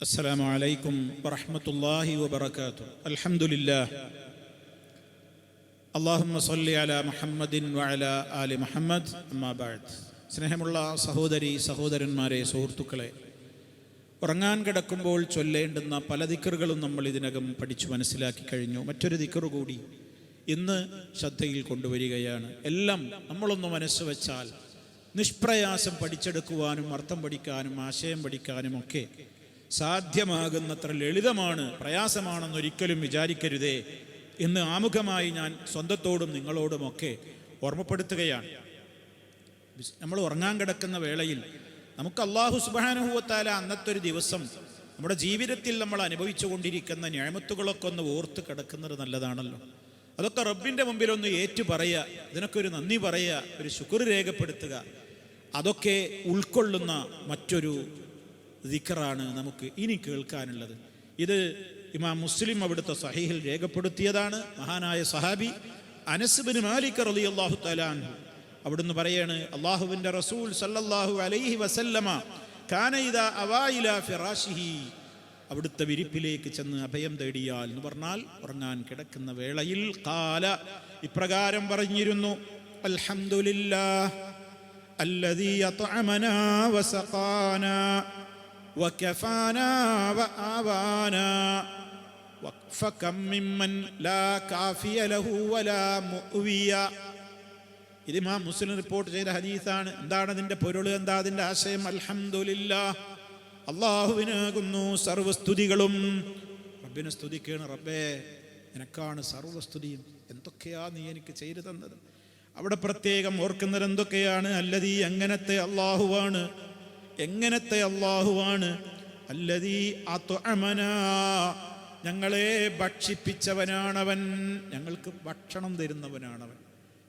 السلام عليكم ورحمة الله وبركاته. الحمد لله. اللهم صل على محمد وعلى آل محمد. أما بعد. സ്നേഹമുള്ള സഹോദരി സഹോദരന്മാരെ, സുഹൃത്തുക്കളെ, ഉറങ്ങാൻ കിടക്കുമ്പോൾ ചൊല്ലേണ്ടുന്ന പല ദിക്റുകളും നമ്മൾ ഇതിനകം പഠിച്ചു മനസ്സിലാക്കി കഴിഞ്ഞു. മറ്റൊരു ദിക്റ് കൂടി ഇന്ന് ശ്രദ്ധയിൽ കൊണ്ടുവരികയാണ്. എല്ലാം നമ്മളൊന്ന് മനസ്സ് വെച്ചാൽ നിഷ്പ്രയാസം പഠിച്ചെടുക്കുവാനും അർത്ഥം പഠിക്കാനും ആശയം പഠിക്കാനും ഒക്കെ സാധ്യമാകുന്നത്ര ലളിതമാണ്. പ്രയാസമാണെന്നൊരിക്കലും വിചാരിക്കരുതേ എന്ന് ആമുഖമായി ഞാൻ സ്വന്തത്തോടും നിങ്ങളോടുമൊക്കെ ഓർമ്മപ്പെടുത്തുകയാണ്. നമ്മൾ ഉറങ്ങാൻ കിടക്കുന്ന വേളയിൽ നമുക്ക് അല്ലാഹു സുബ്ഹാനഹു വ തആല അന്നത്തെ ഒരു ദിവസം നമ്മുടെ ജീവിതത്തിൽ നമ്മൾ അനുഭവിച്ചു കൊണ്ടിരിക്കുന്ന നിഅമത്തുകളൊക്കെ ഒന്ന് ഓർത്ത് കിടക്കുന്നത് നല്ലതാണല്ലോ. അതൊക്കെ റബ്ബിൻ്റെ മുമ്പിൽ ഒന്ന് ഏറ്റു പറയുക, ഇതിനൊക്കെ ഒരു നന്ദി പറയുക, ഒരു ശുക്ർ രേഖപ്പെടുത്തുക, അതൊക്കെ ഉൾക്കൊള്ളുന്ന മറ്റൊരു ദിക്റാണ് നമുക്ക് ഇനി കേൾക്കാനുള്ളത്. ഇത് ഇമാം മുസ്ലിം അവിടുത്തെ സഹീഹിൽ രേഖപ്പെടുത്തിയതാണ്. മഹാനായ സഹാബി അനസ് ബിൻ മാലിക് റളിയല്ലാഹു തആല അൻഹു അവിടുന്ന് പറയാണ്, അല്ലാഹുവിൻ്റെ റസൂൽ സല്ലല്ലാഹു അലൈഹി വസല്ലമ കാന ഇദാ അവാ ഇലാ ഫിറാശിഹി, അവിടുത്തെ വിരിപ്പിലേക്ക് ചെന്ന് അഭയം തേടിയാൽ എന്ന് പറഞ്ഞാൽ ഉറങ്ങാൻ കിടക്കുന്ന വേളയിൽ ഖാല, ഇപ്രകാരം പറഞ്ഞിരുന്നു, അൽഹംദുലില്ലാഹ് അല്ലദീ അത്അമനാ വസഖാനാ വകഫാനാ വആവാനാ വഫകം മിമ്മൻ ലാ കാഫിയ ലഹു വലാ മുഅ്വിയ. ഇത് ഇമാം മുസ്ലിം റിപ്പോർട്ട് ചെയ്ത ഹദീസാണ്. എന്താണ് അതിൻ്റെ പൊരുൾ, എന്താ അതിൻ്റെ ആശയം? അൽഹംദുലില്ലാഹ്, അല്ലാഹുവിനാകുന്നു സർവസ്തുതികളും. റബ്ബിനെ സ്തുതിക്കുകയാണ്. റബ്ബേ, നിനക്കാണ് സർവസ്തുതിയും, എന്തൊക്കെയാ നീ എനിക്ക് ചെയ്തു തന്നത്. അവിടെ പ്രത്യേകം ഓർക്കുന്നത് എന്തൊക്കെയാണ്? അല്ലദീ, എങ്ങനത്തെ അല്ലാഹുവാണ്, എങ്ങനത്തെ അല്ലാഹുവാണ്, അല്ലദീ അത്അമനാ, ഞങ്ങളെ ഭക്ഷിപ്പിച്ചവനാണവൻ, ഞങ്ങൾക്ക് ഭക്ഷണം തരുന്നവനാണവൻ,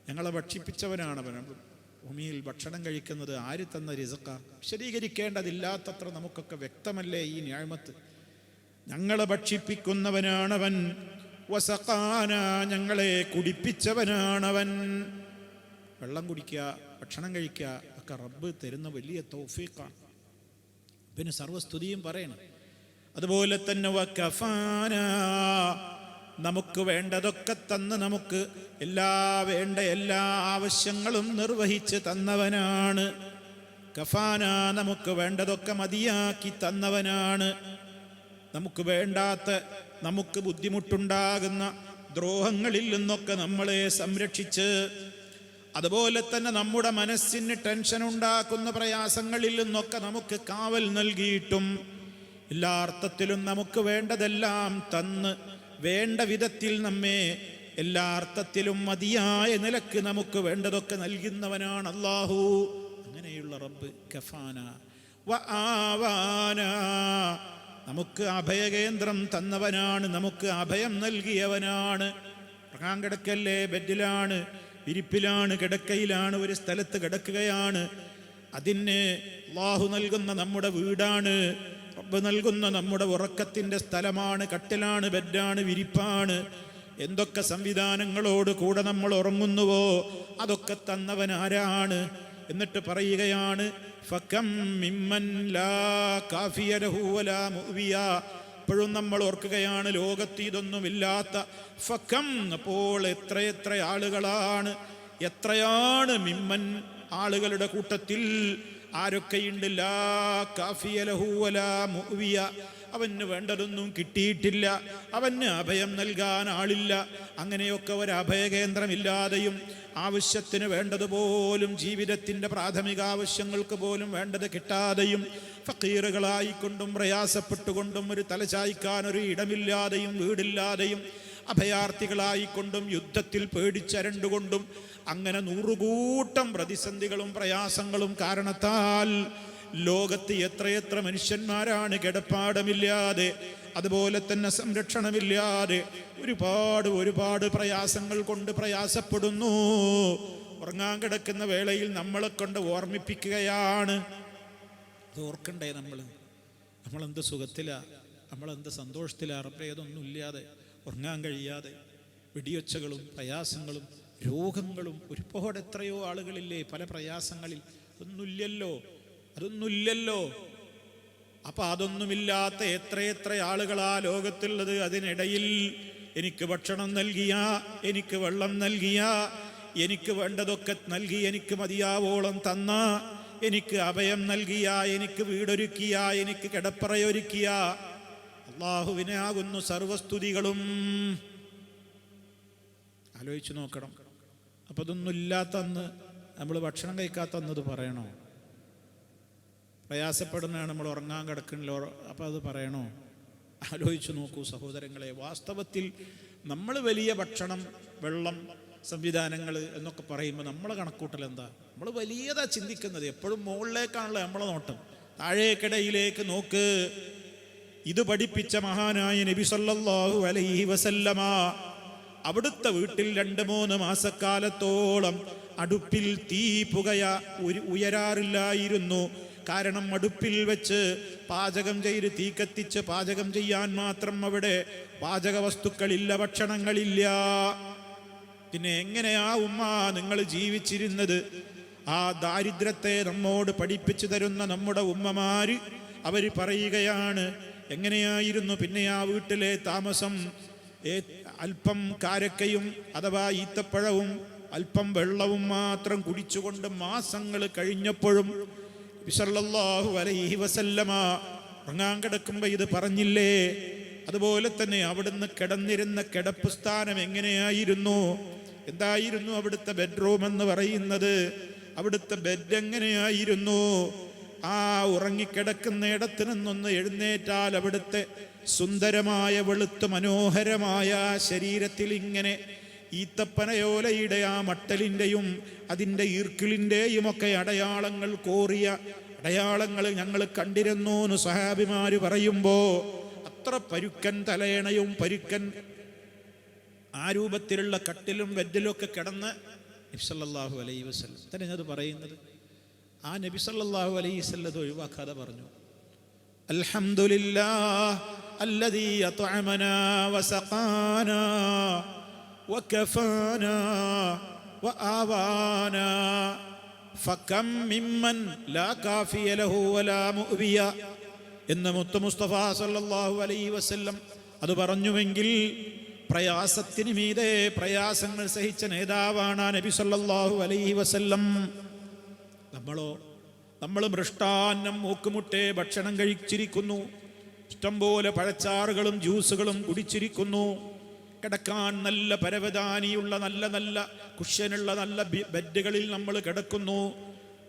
ഞങ്ങളെ ഭക്ഷിപ്പിച്ചവനാണവൻ. ഭൂമിയിൽ ഭക്ഷണം കഴിക്കുന്നത് ആര് തന്ന റിസ്ഖാ? വിശദീകരിക്കേണ്ടതില്ലാത്തത്ര നമുക്കൊക്കെ വ്യക്തമല്ലേ ഈ നിഅമത്ത്. ഞങ്ങളെ ഭക്ഷിപ്പിക്കുന്നവനാണവൻ. വസഖാന, ഞങ്ങളെ കുടിപ്പിച്ചവനാണവൻ. വെള്ളം കുടിക്കുക, ഭക്ഷണം കഴിക്കുക ഒക്കെ റബ്ബ് തരുന്ന വലിയ തൗഫീഖാണ്. പിന്നെ സർവസ്തുതിയും പറയണം. അതുപോലെ തന്നെ വകഫാന, നമുക്ക് വേണ്ടതൊക്കെ തന്ന് നമുക്ക് വേണ്ട എല്ലാ ആവശ്യങ്ങളും നിർവഹിച്ച് തന്നവനാണ്. കഫാന, നമുക്ക് വേണ്ടതൊക്കെ മതിയാക്കി തന്നവനാണ്. നമുക്ക് വേണ്ടാത്ത, നമുക്ക് ബുദ്ധിമുട്ടുണ്ടാകുന്ന ദ്രോഹങ്ങളിൽ നിന്നൊക്കെ നമ്മളെ സംരക്ഷിച്ച്, അതുപോലെ തന്നെ നമ്മുടെ മനസ്സിന് ടെൻഷൻ ഉണ്ടാക്കുന്ന പ്രയാസങ്ങളിൽ നിന്നൊക്കെ നമുക്ക് കാവൽ നൽകിയിട്ടും എല്ലാ അർത്ഥത്തിലും നമുക്ക് വേണ്ടതെല്ലാം തന്ന് വേണ്ട വിധത്തിൽ നമ്മെ എല്ലാ അർത്ഥത്തിലും മതിയായ നിലക്ക് നമുക്ക് വേണ്ടതൊക്കെ നൽകുന്നവനാണ് അല്ലാഹു. അങ്ങനെയുള്ള റബ്ബ് കഫാന വആവാന, നമുക്ക് അഭയകേന്ദ്രം തന്നവനാണ്, നമുക്ക് അഭയം നൽകിയവനാണ്. ഉറങ്ങാൻ കിടക്കല്ലേ, ബെഡിലാണ്, വിരിപ്പിലാണ്, കിടക്കയിലാണ്, ഒരു സ്ഥലത്ത് കിടക്കുകയാണ്. അതിന് അല്ലാഹു നൽകുന്ന നമ്മുടെ വീടാണ്, റബ്ബ് നൽകുന്ന നമ്മുടെ ഉറക്കത്തിൻ്റെ സ്ഥലമാണ്, കട്ടിലാണ്, ബെഡാണ്, വിരിപ്പാണ്. എന്തൊക്കെ സംവിധാനങ്ങളോട് കൂടെ നമ്മൾ ഉറങ്ങുന്നുവോ അതൊക്കെ തന്നവൻ ആരാണ്? എന്നിട്ട് പറയുകയാണ്, ഫകം മിമ്മൻ ലാ കാഫിയ ലഹു വലാ മുഅ്വിയ. ഇപ്പോഴും നമ്മൾ ഓർക്കുകയാണ്, ലോകത്ത് ഇതൊന്നുമില്ലാത്ത ഫകം. അപ്പോൾ എത്രയെത്ര ആളുകളാണ്, എത്രയാണ് മിമ്മൻ, ആളുകളുടെ കൂട്ടത്തിൽ ആരൊക്കെയുണ്ട്? ലാ കാഫിയ ലഹു വലാ മുഅ്വിയ, അവന് വേണ്ടതൊന്നും കിട്ടിയിട്ടില്ല, അവന് അഭയം നൽകാൻ ആളില്ല. അങ്ങനെയൊക്കെ ഒരു അഭയകേന്ദ്രമില്ലാതെയും ആവശ്യത്തിന് വേണ്ടതുപോലും, ജീവിതത്തിൻ്റെ പ്രാഥമിക ആവശ്യങ്ങൾക്ക് പോലും വേണ്ടത് കിട്ടാതെയും, ഫക്കീറുകളായിക്കൊണ്ടും പ്രയാസപ്പെട്ടുകൊണ്ടും ഒരു തലചായ്ക്കാൻ ഒരു ഇടമില്ലാതെയും വീടില്ലാതെയും അഭയാർത്ഥികളായിക്കൊണ്ടും യുദ്ധത്തിൽ പേടിച്ചരണ്ടുകൊണ്ടും അങ്ങനെ നൂറുകൂട്ടം പ്രതിസന്ധികളും പ്രയാസങ്ങളും കാരണത്താൽ ലോകത്ത് എത്രയെത്ര മനുഷ്യന്മാരാണ് കിടപ്പാടമില്ലാതെ, അതുപോലെ തന്നെ സംരക്ഷണമില്ലാതെ ഒരുപാട് പ്രയാസങ്ങൾ കൊണ്ട് പ്രയാസപ്പെടുന്നു. ഉറങ്ങാൻ കിടക്കുന്ന വേളയിൽ നമ്മളെ കൊണ്ട് ഓർമ്മിപ്പിക്കുകയാണ്. അത് ഓർക്കണ്ടേ, നമ്മളെന്ത് സുഖത്തിലാ, നമ്മളെന്ത് സന്തോഷത്തിലാ. റബ്ബേ, അതൊന്നുമില്ലാതെ ഉറങ്ങാൻ കഴിയാതെ വെടിയൊച്ചകളും പ്രയാസങ്ങളും രോഗങ്ങളും ഒരുപാട് എത്രയോ ആളുകളില്ലേ പല പ്രയാസങ്ങളിൽ. അതൊന്നുമില്ലല്ലോ. അപ്പം അതൊന്നുമില്ലാത്ത എത്രയെത്ര ആളുകളാ ലോകത്തുള്ളത്. അതിനിടയിൽ എനിക്ക് ഭക്ഷണം നൽകിയ, എനിക്ക് വെള്ളം നൽകിയ, എനിക്ക് വേണ്ടതൊക്കെ നൽകി, എനിക്ക് മതിയാവോളം തന്ന, എനിക്ക് അഭയം നൽകിയ, എനിക്ക് വീടൊരുക്കിയ, എനിക്ക് കിടപ്പറയൊരുക്കിയ അള്ളാഹുവിനെ ആകുന്നു സർവസ്തുതികളും. ആലോചിച്ച് നോക്കണം. അപ്പം ഇതൊന്നും ഇല്ലാത്തന്ന്, നമ്മൾ ഭക്ഷണം കഴിക്കാത്തന്നത് പറയണോ? പ്രയാസപ്പെടുന്നതാണ്, നമ്മൾ ഉറങ്ങാൻ കിടക്കണല്ലോ, അപ്പം അത് പറയണോ? ആലോചിച്ച് നോക്കൂ സഹോദരങ്ങളെ. വാസ്തവത്തിൽ നമ്മൾ വലിയ ഭക്ഷണം, വെള്ളം, സംവിധാനങ്ങൾ എന്നൊക്കെ പറയുമ്പോൾ നമ്മളെ കണക്കൂട്ടൽ എന്താ? നമ്മൾ വലിയതാ ചിന്തിക്കുന്നത്. എപ്പോഴും മുകളിലേക്കാണല്ലോ നമ്മളെ നോട്ടം. താഴേക്കിടയിലേക്ക് നോക്ക്. ഇത് പഠിപ്പിച്ച മഹാനായ നബി സല്ലല്ലാഹു അലൈഹി വസല്ലമ അവിടുത്തെ വീട്ടിൽ 2-3 മാസക്കാലത്തോളം അടുപ്പിൽ തീ പുകയ ഉയരാറില്ലായിരുന്നു. കാരണം അടുപ്പിൽ വെച്ച് പാചകം ചെയ്ത് തീ കത്തിച്ച് പാചകം ചെയ്യാൻ മാത്രം അവിടെ പാചക വസ്തുക്കളില്ല, ഭക്ഷണങ്ങളില്ല. പിന്നെ എങ്ങനെയാ ഉമ്മ നിങ്ങൾ ജീവിച്ചിരുന്നത്? ആ ദാരിദ്ര്യത്തെ നമ്മോട് പഠിപ്പിച്ചു തരുന്ന നമ്മുടെ ഉമ്മമാര് അവർ പറയുകയാണ്, എങ്ങനെയായിരുന്നു പിന്നെ ആ വീട്ടിലെ താമസം? അല്പം കാരക്കയും അഥവാ ഈത്തപ്പഴവും അല്പം വെള്ളവും മാത്രം കുടിച്ചുകൊണ്ട് മാസങ്ങൾ കഴിഞ്ഞപ്പോഴും സല്ലല്ലാഹു അലൈഹി വസല്ലമ ഉറങ്ങാൻ കിടക്കുമ്പോൾ ഇത് പറഞ്ഞില്ലേ? അതുപോലെ തന്നെ അവിടുന്ന് കിടന്നിരുന്ന കിടപ്പ് സ്ഥാനം എങ്ങനെയായിരുന്നു? എന്തായിരുന്നു അവിടുത്തെ ബെഡ്റൂം എന്ന് പറയുന്നത്? അവിടുത്തെ ബെഡ് എങ്ങനെയായിരുന്നു? ആ ഉറങ്ങിക്കിടക്കുന്ന ഇടത്ത് നിന്നൊന്ന് എഴുന്നേറ്റാൽ അവിടുത്തെ സുന്ദരമായ വെളുത്ത് മനോഹരമായ ശരീരത്തിൽ ഇങ്ങനെ ഈത്തപ്പനയോലയുടെ ആ മട്ടലിൻ്റെയും അതിൻ്റെ ഈർക്കിളിൻ്റെയും ഒക്കെ അടയാളങ്ങൾ, കോറിയ അടയാളങ്ങൾ ഞങ്ങൾ കണ്ടിരുന്നു എന്ന് സഹാബിമാര് പറയുമ്പോൾ, അത്ര പരുക്കൻ തലയണയും പരുക്കൻ ആ രൂപത്തിലുള്ള കട്ടിലും ബെഡിലും ഒക്കെ കിടന്ന് നബി സല്ലല്ലാഹു അലൈഹി വസല്ലം തന്നെ അത് പറയുന്നത്. ആ നബി സല്ലല്ലാഹു അലൈഹി വസല്ലം അത് ഒഴിവാക്കാതെ പറഞ്ഞു, അൽഹംദുലില്ലാഹ് അല്ലദീ അത്അമനാ വസഖാനാ വകഫാനാ വആവാനാ ഫകം മിമ്മൻ ലാ കാഫിയ ലഹു വലാ മുഅ്വിയ എന്ന് മുത്ത് മുസ്തഫ സല്ലല്ലാഹു അലൈഹി വസല്ലം അത് പറഞ്ഞുവെങ്കിൽ പ്രയാസത്തിന് മീതെ പ്രയാസങ്ങൾ സഹിച്ച നേതാവാണ് നബി സല്ലല്ലാഹു അലൈഹി വസല്ലം. നമ്മൾ മൃഷ്ടാന്നം മൂക്കുമുട്ടെ ഭക്ഷണം കഴിച്ചിരിക്കുന്നു, ഇഷ്ടംപോലെ പഴച്ചാറുകളും ജ്യൂസുകളും കുടിച്ചിരിക്കുന്നു, കിടക്കാൻ നല്ല പരവതാനിയുള്ള നല്ല നല്ല കുഷ്യനുള്ള നല്ല ബെഡുകളിൽ നമ്മൾ കിടക്കുന്നു,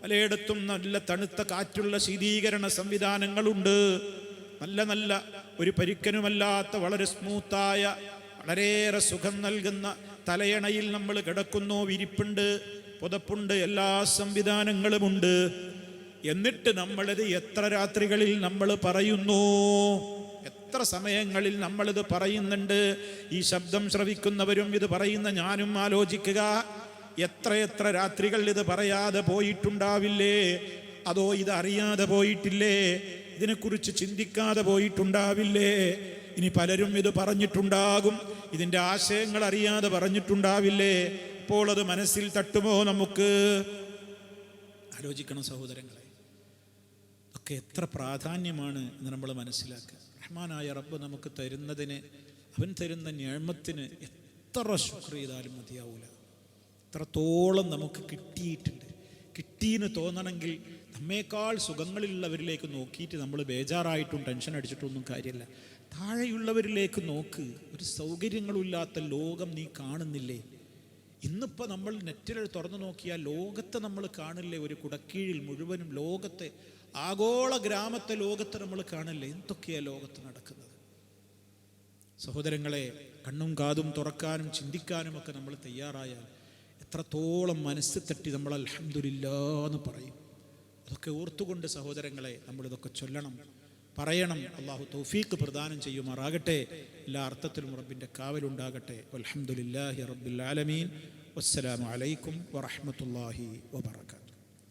പലയിടത്തും നല്ല തണുത്ത കാറ്റുള്ള ശീതീകരണ സംവിധാനങ്ങളുണ്ട്, നല്ല നല്ല ഒരു പരുക്കനുമല്ലാത്ത വളരെ സ്മൂത്തായ വളരെയേറെ സുഖം നൽകുന്ന തലയണയിൽ നമ്മൾ കിടക്കുന്നു, വിരിപ്പുണ്ട്, പുതപ്പുണ്ട്, എല്ലാ സംവിധാനങ്ങളുമുണ്ട്. എന്നിട്ട് നമ്മളിത് എത്ര രാത്രികളിൽ നമ്മൾ പറയുന്നു, എത്ര സമയങ്ങളിൽ നമ്മളിത് പറയുന്നുണ്ട്. ഈ ശബ്ദം ശ്രവിക്കുന്നവരും ഇത് പറയുന്ന ഞാനും ആലോചിക്കുക, എത്ര രാത്രികൾ ഇത് പറയാതെ പോയിട്ടുണ്ടാവില്ലേ? അതോ ഇത് അറിയാതെ പോയിട്ടില്ലേ? ഇതിനെക്കുറിച്ച് ചിന്തിക്കാതെ പോയിട്ടുണ്ടാവില്ലേ? ഇനി പലരും ഇത് പറഞ്ഞിട്ടുണ്ടാകും, ഇതിൻ്റെ ആശയങ്ങൾ അറിയാതെ പറഞ്ഞിട്ടുണ്ടാവില്ലേ? ഇപ്പോൾ അത് മനസ്സിൽ തട്ടുമോ? നമുക്ക് ആലോചിക്കണം സഹോദരങ്ങളെ. ഒക്കെ എത്ര പ്രാധാന്യമാണ് എന്ന് നമ്മൾ മനസ്സിലാക്കുക. റഹ്മാനായ റബ്ബ് നമുക്ക് തരുന്നതിന്, അവൻ തരുന്ന നിഅമത്തിന് എത്ര ശുക്ർ ചെയ്താലും മതിയാവൂല. എത്രത്തോളം നമുക്ക് കിട്ടിയിട്ടുണ്ട്. കിട്ടിയെന്ന് തോന്നണമെങ്കിൽ നമ്മേക്കാൾ സുഖങ്ങളിലുള്ളവരിലേക്ക് നോക്കിയിട്ട് നമ്മൾ ബേജാറായിട്ടും ടെൻഷൻ അടിച്ചിട്ടൊന്നും കാര്യമില്ല. താഴെയുള്ളവരിലേക്ക് നോക്ക്. ഒരു സൗകര്യങ്ങളുമില്ലാത്ത ലോകം നീ കാണുന്നില്ലേ? ഇന്നിപ്പോൾ നമ്മൾ നെറ്റിൽ തുറന്നു നോക്കിയാൽ ലോകത്തെ നമ്മൾ കാണില്ലേ? ഒരു കുടക്കീഴിൽ മുഴുവനും ലോകത്തെ, ആഗോള ഗ്രാമത്തെ ലോകത്തെ നമ്മൾ കാണില്ലേ? എന്തൊക്കെയാ ലോകത്ത് നടക്കുന്നത്? സഹോദരങ്ങളെ, കണ്ണും കാതും തുറക്കാനും ചിന്തിക്കാനും ഒക്കെ നമ്മൾ തയ്യാറായാൽ എത്രത്തോളം മനസ്സ് തട്ടി നമ്മൾ അൽഹംദുലില്ലാഹ് എന്ന് പറയും. അതൊക്കെ ഓർത്തുകൊണ്ട് സഹോദരങ്ങളെ നമ്മളിതൊക്കെ ചൊല്ലണം, പറയണം. അള്ളാഹു തൗഫീഖ് പ്രദാനം ചെയ്യുമാറാകട്ടെ. എല്ലാ അർത്ഥത്തിലും റബ്ബിൻ്റെ കാവലുണ്ടാകട്ടെ. വൽഹംദുലില്ലാഹി റബ്ബിൽ ആലമീൻ. വസ്സലാമു അലൈക്കും വറഹ്മത്തുള്ളാഹി വബറകാതുഹു.